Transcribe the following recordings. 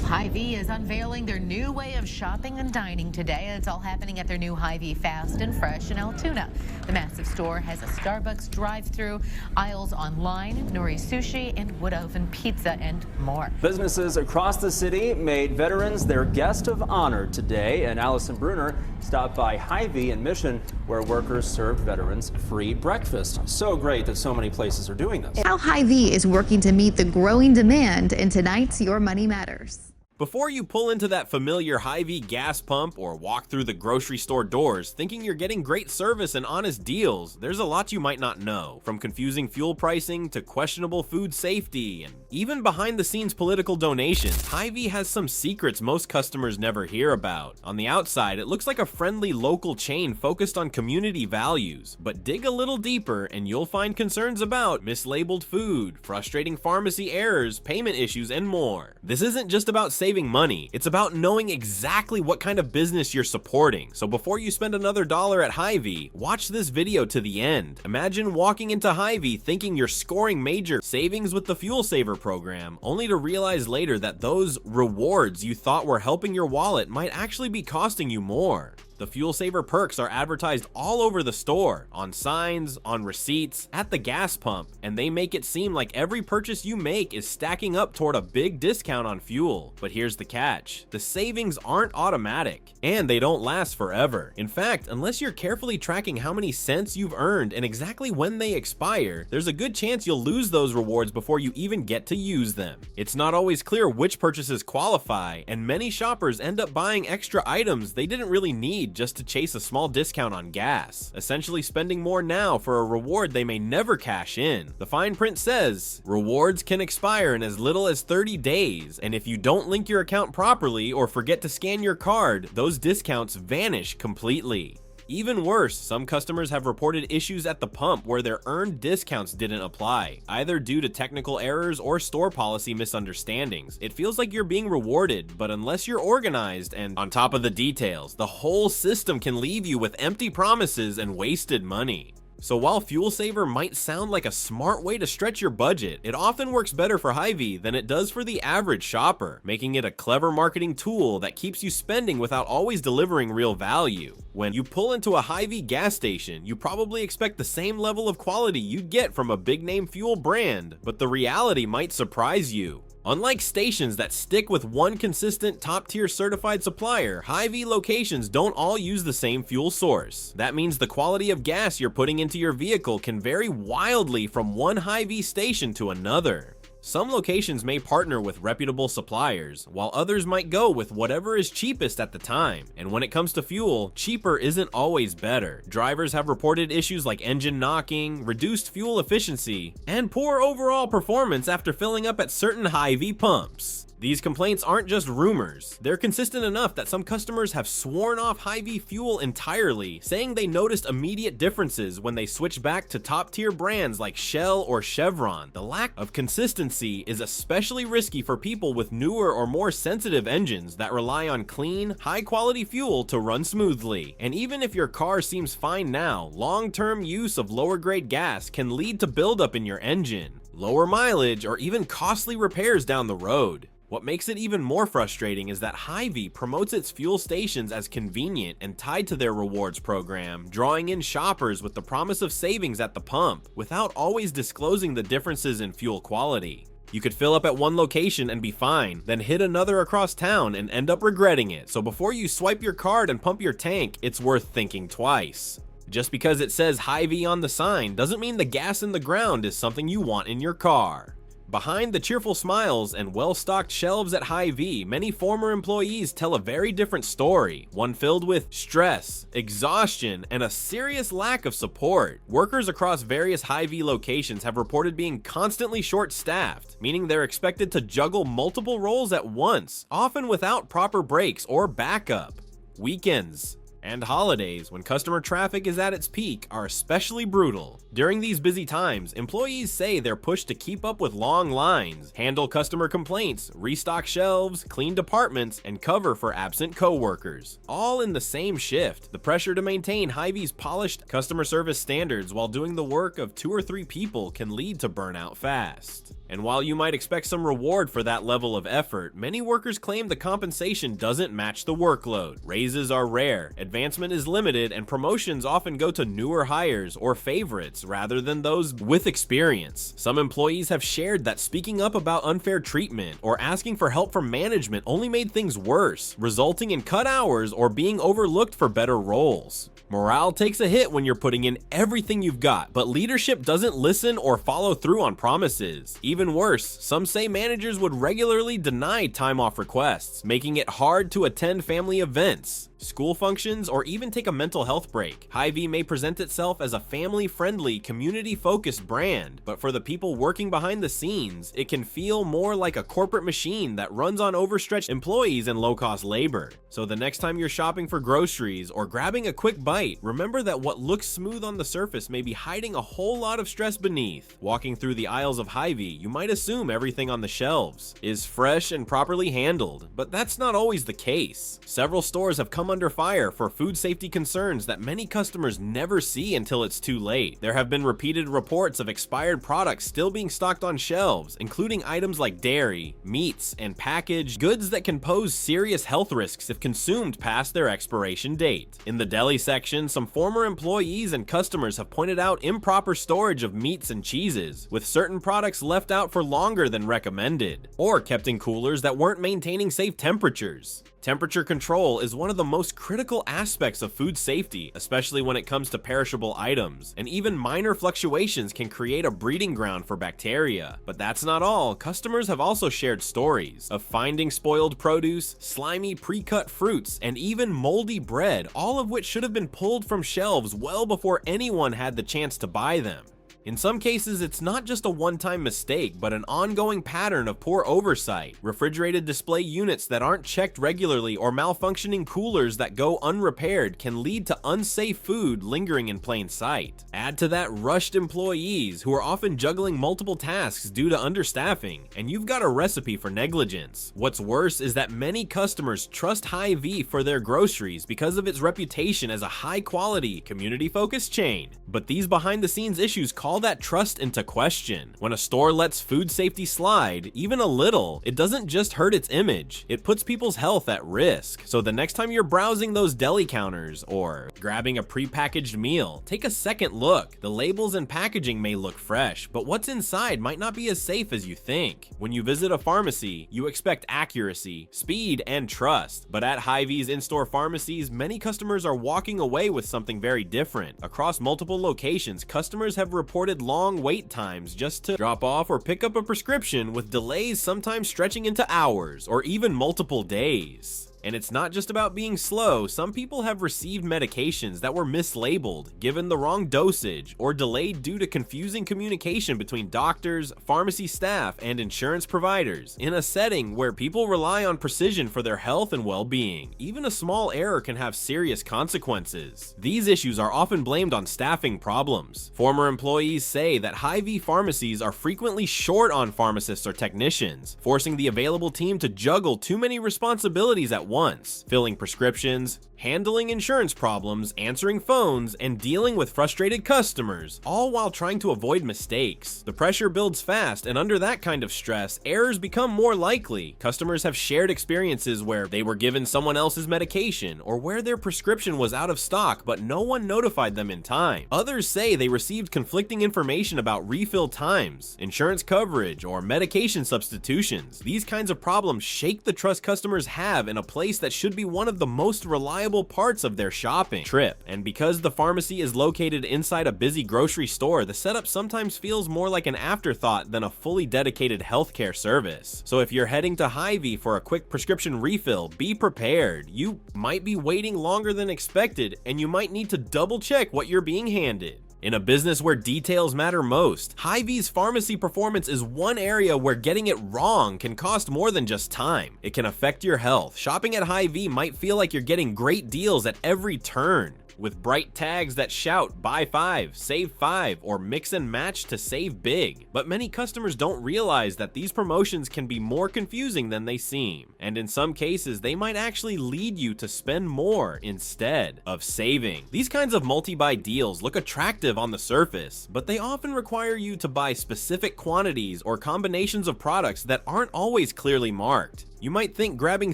Hy-Vee is unveiling their new way of shopping and dining today. It's all happening at their new Hy-Vee Fast and Fresh in Altoona. The massive store has a Starbucks drive-thru, aisles online, nori sushi, and wood oven pizza, and more. Businesses across the city made veterans their guest of honor today, and Allison Bruner stopped by Hy-Vee in Mission, where workers served veterans free breakfast. So great that so many places are doing this. How Hy-Vee is working to meet the growing demand in tonight's Your Money Matters. Before you pull into that familiar Hy-Vee gas pump or walk through the grocery store doors thinking you're getting great service and honest deals, there's a lot you might not know. From confusing fuel pricing to questionable food safety and even behind the scenes political donations, Hy-Vee has some secrets most customers never hear about. On the outside, it looks like a friendly local chain focused on community values, but dig a little deeper and you'll find concerns about mislabeled food, frustrating pharmacy errors, payment issues, and more. This isn't just about saving money, it's about knowing exactly what kind of business you're supporting. So before you spend another dollar at Hy-Vee, watch this video to the end. Imagine walking into Hy-Vee thinking you're scoring major savings with the Fuel Saver program, only to realize later that those rewards you thought were helping your wallet might actually be costing you more. The Fuel Saver perks are advertised all over the store, on signs, on receipts, at the gas pump, and they make it seem like every purchase you make is stacking up toward a big discount on fuel. But here's the catch: the savings aren't automatic, and they don't last forever. In fact, unless you're carefully tracking how many cents you've earned and exactly when they expire, there's a good chance you'll lose those rewards before you even get to use them. It's not always clear which purchases qualify, and many shoppers end up buying extra items they didn't really need just to chase a small discount on gas, essentially spending more now for a reward they may never cash in. The fine print says, rewards can expire in as little as 30 days, and if you don't link your account properly or forget to scan your card, those discounts vanish completely. Even worse, some customers have reported issues at the pump where their earned discounts didn't apply, either due to technical errors or store policy misunderstandings. It feels like you're being rewarded, but unless you're organized and on top of the details, the whole system can leave you with empty promises and wasted money. So while Fuel Saver might sound like a smart way to stretch your budget, it often works better for Hy-Vee than it does for the average shopper, making it a clever marketing tool that keeps you spending without always delivering real value. When you pull into a Hy-Vee gas station, you probably expect the same level of quality you'd get from a big-name fuel brand, but the reality might surprise you. Unlike stations that stick with one consistent top-tier certified supplier, Hy-Vee locations don't all use the same fuel source. That means the quality of gas you're putting into your vehicle can vary wildly from one Hy-Vee station to another. Some locations may partner with reputable suppliers, while others might go with whatever is cheapest at the time. And when it comes to fuel, cheaper isn't always better. Drivers have reported issues like engine knocking, reduced fuel efficiency, and poor overall performance after filling up at certain Hy-Vee pumps. These complaints aren't just rumors. They're consistent enough that some customers have sworn off Hy-Vee fuel entirely, saying they noticed immediate differences when they switched back to top-tier brands like Shell or Chevron. The lack of consistency is especially risky for people with newer or more sensitive engines that rely on clean, high-quality fuel to run smoothly. And even if your car seems fine now, long-term use of lower-grade gas can lead to buildup in your engine, lower mileage, or even costly repairs down the road. What makes it even more frustrating is that Hy-Vee promotes its fuel stations as convenient and tied to their rewards program, drawing in shoppers with the promise of savings at the pump, without always disclosing the differences in fuel quality. You could fill up at one location and be fine, then hit another across town and end up regretting it. So before you swipe your card and pump your tank, it's worth thinking twice. Just because it says Hy-Vee on the sign doesn't mean the gas in the ground is something you want in your car. Behind the cheerful smiles and well-stocked shelves at Hy-Vee, many former employees tell a very different story, one filled with stress, exhaustion, and a serious lack of support. Workers across various Hy-Vee locations have reported being constantly short-staffed, meaning they're expected to juggle multiple roles at once, often without proper breaks or backup. Weekends and holidays, when customer traffic is at its peak, are especially brutal. During these busy times, employees say they're pushed to keep up with long lines, handle customer complaints, restock shelves, clean departments, and cover for absent coworkers, all in the same shift. The pressure to maintain Hy-Vee's polished customer service standards while doing the work of 2 or 3 people can lead to burnout fast. And while you might expect some reward for that level of effort, many workers claim the compensation doesn't match the workload. Raises are rare, advancement is limited, and promotions often go to newer hires or favorites rather than those with experience. Some employees have shared that speaking up about unfair treatment or asking for help from management only made things worse, resulting in cut hours or being overlooked for better roles. Morale takes a hit when you're putting in everything you've got, but leadership doesn't listen or follow through on promises. Even worse, some say managers would regularly deny time off requests, making it hard to attend family events, school functions, or even take a mental health break. Hy-Vee may present itself as a family-friendly, community-focused brand, but for the people working behind the scenes, it can feel more like a corporate machine that runs on overstretched employees and low-cost labor. So the next time you're shopping for groceries or grabbing a quick bite, remember that what looks smooth on the surface may be hiding a whole lot of stress beneath. Walking through the aisles of Hy-Vee, you might assume everything on the shelves is fresh and properly handled, but that's not always the case. Several stores have come under fire for food safety concerns that many customers never see until it's too late. There have been repeated reports of expired products still being stocked on shelves, including items like dairy, meats, and packaged goods that can pose serious health risks if consumed past their expiration date. In the deli section, some former employees and customers have pointed out improper storage of meats and cheeses, with certain products left out for longer than recommended, or kept in coolers that weren't maintaining safe temperatures. Temperature control is one of the most critical aspects of food safety, especially when it comes to perishable items, and even minor fluctuations can create a breeding ground for bacteria. But that's not all. Customers have also shared stories of finding spoiled produce, slimy pre-cut fruits, and even moldy bread, all of which should have been pulled from shelves well before anyone had the chance to buy them. In some cases, it's not just a one-time mistake, but an ongoing pattern of poor oversight. Refrigerated display units that aren't checked regularly or malfunctioning coolers that go unrepaired can lead to unsafe food lingering in plain sight. Add to that rushed employees who are often juggling multiple tasks due to understaffing, and you've got a recipe for negligence. What's worse is that many customers trust Hy-Vee for their groceries because of its reputation as a high-quality, community-focused chain. But these behind-the-scenes issues call that trust into question. When a store lets food safety slide, even a little, it doesn't just hurt its image, it puts people's health at risk. So the next time you're browsing those deli counters or grabbing a prepackaged meal, take a second look. The labels and packaging may look fresh, but what's inside might not be as safe as you think. When you visit a pharmacy, you expect accuracy, speed, and trust. But at Hy-Vee's in-store pharmacies, many customers are walking away with something very different. Across multiple locations, customers have reported long wait times just to drop off or pick up a prescription, with delays sometimes stretching into hours or even multiple days. And it's not just about being slow. Some people have received medications that were mislabeled, given the wrong dosage, or delayed due to confusing communication between doctors, pharmacy staff, and insurance providers. In a setting where people rely on precision for their health and well-being, even a small error can have serious consequences. These issues are often blamed on staffing problems. Former employees say that Hy-Vee pharmacies are frequently short on pharmacists or technicians, forcing the available team to juggle too many responsibilities at once, filling prescriptions, handling insurance problems, answering phones, and dealing with frustrated customers, all while trying to avoid mistakes. The pressure builds fast, and under that kind of stress, errors become more likely. Customers have shared experiences where they were given someone else's medication, or where their prescription was out of stock but no one notified them in time. Others say they received conflicting information about refill times, insurance coverage, or medication substitutions. These kinds of problems shake the trust customers have in a place that should be one of the most reliable parts of their shopping trip. And because the pharmacy is located inside a busy grocery store, the setup sometimes feels more like an afterthought than a fully dedicated healthcare service. So if you're heading to Hy-Vee for a quick prescription refill, be prepared. You might be waiting longer than expected, and you might need to double check what you're being handed. In a business where details matter most, Hy-Vee's pharmacy performance is one area where getting it wrong can cost more than just time. It can affect your health. Shopping at Hy-Vee might feel like you're getting great deals at every turn, with bright tags that shout buy 5, save 5, or mix and match to save big. But many customers don't realize that these promotions can be more confusing than they seem, and in some cases they might actually lead you to spend more instead of saving. These kinds of multi-buy deals look attractive on the surface, but they often require you to buy specific quantities or combinations of products that aren't always clearly marked. You might think grabbing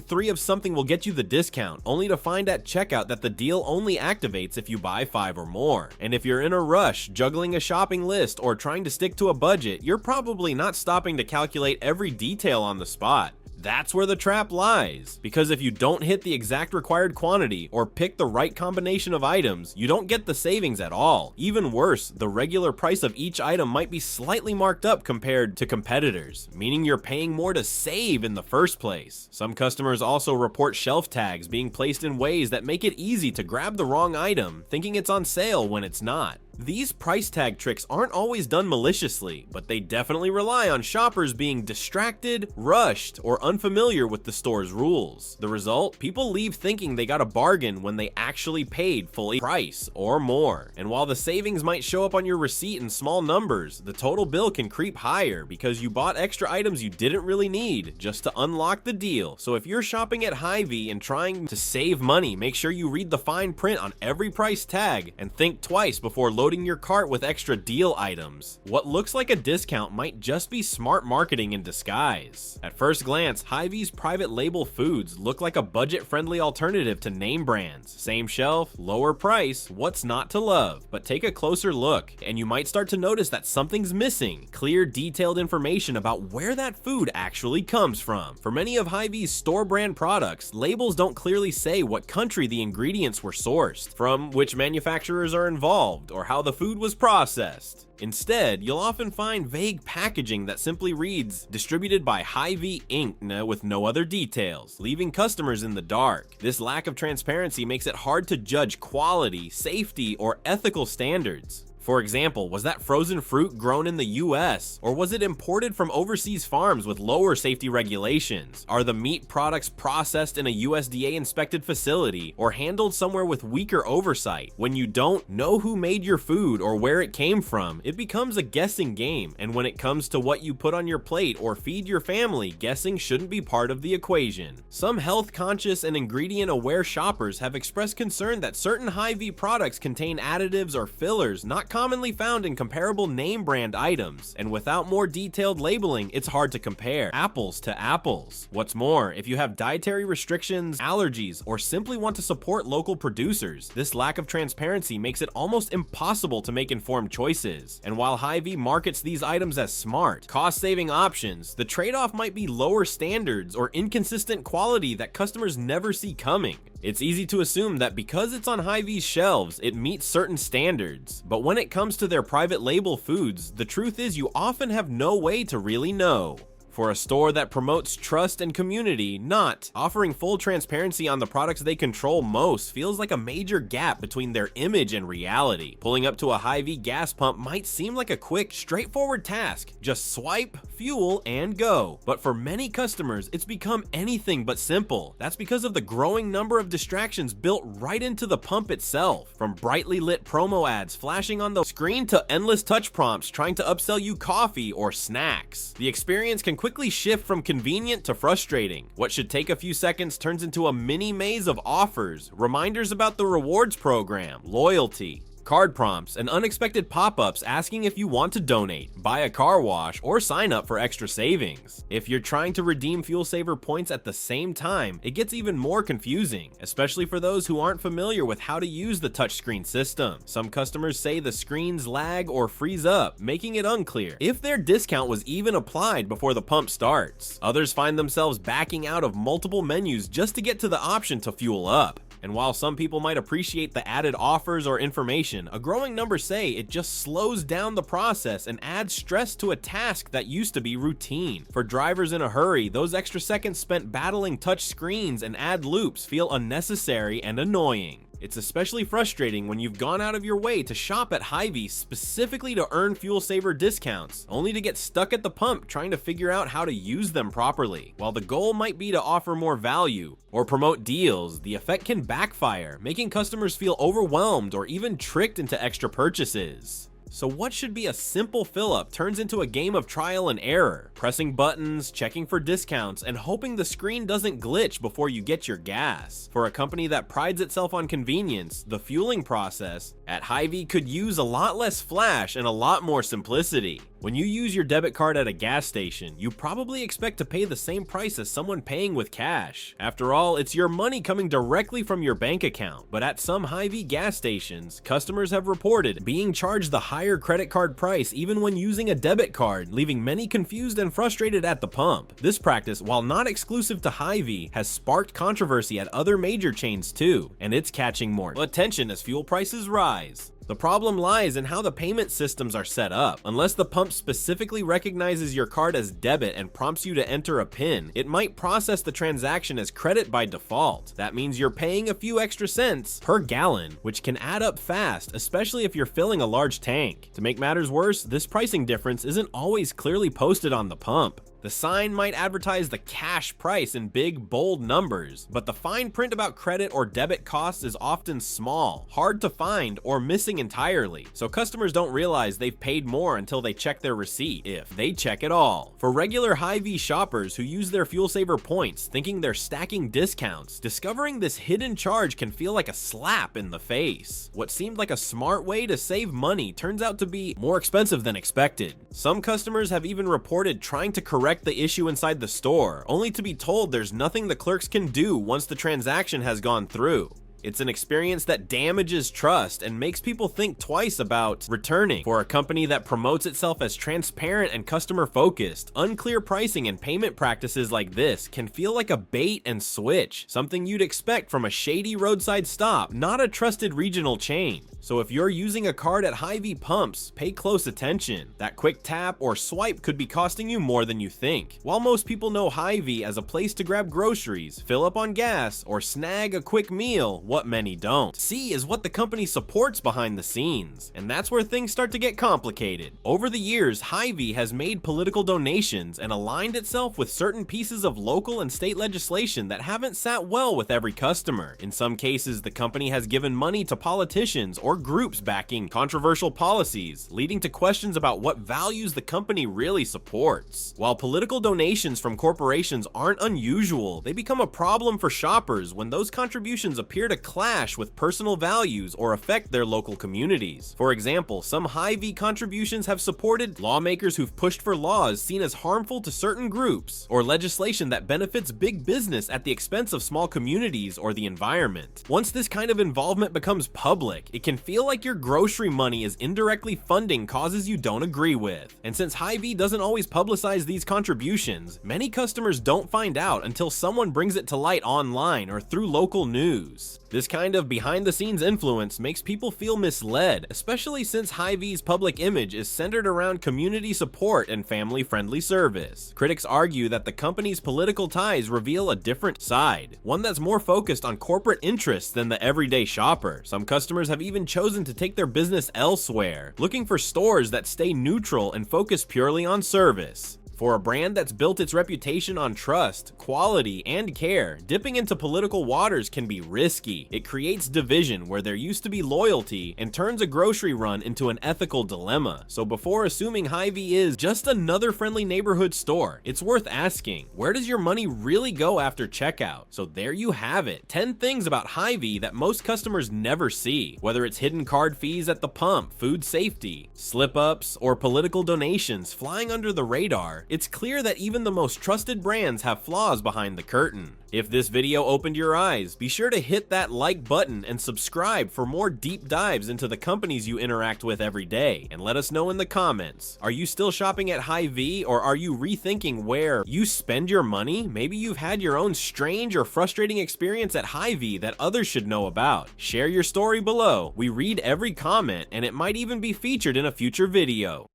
3 of something will get you the discount, only to find at checkout that the deal only activates if you buy 5 or more. And if you're in a rush, juggling a shopping list, or trying to stick to a budget, you're probably not stopping to calculate every detail on the spot. That's where the trap lies, because if you don't hit the exact required quantity or pick the right combination of items, you don't get the savings at all. Even worse, the regular price of each item might be slightly marked up compared to competitors, meaning you're paying more to save in the first place. Some customers also report shelf tags being placed in ways that make it easy to grab the wrong item, thinking it's on sale when it's not. These price tag tricks aren't always done maliciously, but they definitely rely on shoppers being distracted, rushed, or unfamiliar with the store's rules. The result? People leave thinking they got a bargain when they actually paid full price or more. And while the savings might show up on your receipt in small numbers, the total bill can creep higher because you bought extra items you didn't really need just to unlock the deal. So if you're shopping at Hy-Vee and trying to save money, make sure you read the fine print on every price tag and think twice before loading your cart with extra deal items. What looks like a discount might just be smart marketing in disguise. At first glance, Hy-Vee's private label foods look like a budget-friendly alternative to name brands. Same shelf, lower price, what's not to love? But take a closer look, and you might start to notice that something's missing. Clear, detailed information about where that food actually comes from. For many of Hy-Vee's store brand products, labels don't clearly say what country the ingredients were sourced from, which manufacturers are involved, or how the food was processed. Instead, you'll often find vague packaging that simply reads, distributed by Hy-Vee Inc. with no other details, leaving customers in the dark. This lack of transparency makes it hard to judge quality, safety, or ethical standards. For example, was that frozen fruit grown in the US, or was it imported from overseas farms with lower safety regulations? Are the meat products processed in a USDA-inspected facility, or handled somewhere with weaker oversight? When you don't know who made your food or where it came from, it becomes a guessing game, and when it comes to what you put on your plate or feed your family, guessing shouldn't be part of the equation. Some health-conscious and ingredient-aware shoppers have expressed concern that certain Hy-Vee products contain additives or fillers not commonly found in comparable name brand items, and without more detailed labeling, it's hard to compare apples to apples. What's more, if you have dietary restrictions, allergies, or simply want to support local producers, this lack of transparency makes it almost impossible to make informed choices. And while Hy-Vee markets these items as smart, cost-saving options, the trade-off might be lower standards or inconsistent quality that customers never see coming. It's easy to assume that because it's on Hy-Vee's shelves, it meets certain standards, but when it comes to their private label foods, the truth is you often have no way to really know. For a store that promotes trust and community, not offering full transparency on the products they control most feels like a major gap between their image and reality. Pulling up to a Hy-Vee gas pump might seem like a quick, straightforward task. Just swipe, fuel, and go. But for many customers, it's become anything but simple. That's because of the growing number of distractions built right into the pump itself. From brightly lit promo ads flashing on the screen to endless touch prompts trying to upsell you coffee or snacks. The experience can quickly shift from convenient to frustrating. What should take a few seconds turns into a mini maze of offers, reminders about the rewards program, loyalty, card prompts, and unexpected pop-ups asking if you want to donate, buy a car wash, or sign up for extra savings. If you're trying to redeem fuel saver points at the same time, it gets even more confusing, especially for those who aren't familiar with how to use the touchscreen system. Some customers say the screens lag or freeze up, making it unclear if their discount was even applied before the pump starts. Others find themselves backing out of multiple menus just to get to the option to fuel up. And while some people might appreciate the added offers or information, a growing number say it just slows down the process and adds stress to a task that used to be routine. For drivers in a hurry, those extra seconds spent battling touch screens and ad loops feel unnecessary and annoying. It's especially frustrating when you've gone out of your way to shop at Hy-Vee specifically to earn fuel saver discounts, only to get stuck at the pump trying to figure out how to use them properly. While the goal might be to offer more value or promote deals, the effect can backfire, making customers feel overwhelmed or even tricked into extra purchases. So what should be a simple fill-up turns into a game of trial and error, pressing buttons, checking for discounts, and hoping the screen doesn't glitch before you get your gas. For a company that prides itself on convenience, the fueling process at Hy-Vee could use a lot less flash and a lot more simplicity. When you use your debit card at a gas station, you probably expect to pay the same price as someone paying with cash. After all, it's your money coming directly from your bank account. But at some Hy-Vee gas stations, customers have reported being charged the higher credit card price even when using a debit card, leaving many confused and frustrated at the pump. This practice, while not exclusive to Hy-Vee, has sparked controversy at other major chains too, and it's catching more attention as fuel prices rise. The problem lies in how the payment systems are set up. Unless the pump specifically recognizes your card as debit and prompts you to enter a PIN, it might process the transaction as credit by default. That means you're paying a few extra cents per gallon, which can add up fast, especially if you're filling a large tank. To make matters worse, this pricing difference isn't always clearly posted on the pump. The sign might advertise the cash price in big, bold numbers, but the fine print about credit or debit costs is often small, hard to find, or missing entirely, so customers don't realize they've paid more until they check their receipt, if they check at all. For regular Hy-Vee shoppers who use their fuel saver points thinking they're stacking discounts, discovering this hidden charge can feel like a slap in the face. What seemed like a smart way to save money turns out to be more expensive than expected. Some customers have even reported trying to correct the issue inside the store, only to be told there's nothing the clerks can do once the transaction has gone through. It's an experience that damages trust and makes people think twice about returning. For a company that promotes itself as transparent and customer focused, unclear pricing and payment practices like this can feel like a bait and switch, something you'd expect from a shady roadside stop, not a trusted regional chain. So if you're using a card at Hy-Vee pumps, pay close attention. That quick tap or swipe could be costing you more than you think. While most people know Hy-Vee as a place to grab groceries, fill up on gas, or snag a quick meal, what many don't see is what the company supports behind the scenes. And that's where things start to get complicated. Over the years, Hy-Vee has made political donations and aligned itself with certain pieces of local and state legislation that haven't sat well with every customer. In some cases, the company has given money to politicians or groups backing controversial policies, leading to questions about what values the company really supports. While political donations from corporations aren't unusual, they become a problem for shoppers when those contributions appear to clash with personal values or affect their local communities. For example, some Hy-Vee contributions have supported lawmakers who've pushed for laws seen as harmful to certain groups, or legislation that benefits big business at the expense of small communities or the environment. Once this kind of involvement becomes public, it can feel like your grocery money is indirectly funding causes you don't agree with. And since Hy-Vee doesn't always publicize these contributions, many customers don't find out until someone brings it to light online or through local news. This kind of behind-the-scenes influence makes people feel misled, especially since Hy-Vee's public image is centered around community support and family-friendly service. Critics argue that the company's political ties reveal a different side, one that's more focused on corporate interests than the everyday shopper. Some customers have even chosen to take their business elsewhere, looking for stores that stay neutral and focus purely on service. For a brand that's built its reputation on trust, quality, and care, dipping into political waters can be risky. It creates division where there used to be loyalty and turns a grocery run into an ethical dilemma. So before assuming Hy-Vee is just another friendly neighborhood store, it's worth asking, where does your money really go after checkout? So there you have it, 10 things about Hy-Vee that most customers never see. Whether it's hidden card fees at the pump, food safety, slip-ups, or political donations flying under the radar, it's clear that even the most trusted brands have flaws behind the curtain. If this video opened your eyes, be sure to hit that like button and subscribe for more deep dives into the companies you interact with every day. And let us know in the comments, are you still shopping at Hy-Vee, or are you rethinking where you spend your money? Maybe you've had your own strange or frustrating experience at Hy-Vee that others should know about. Share your story below. We read every comment, and it might even be featured in a future video.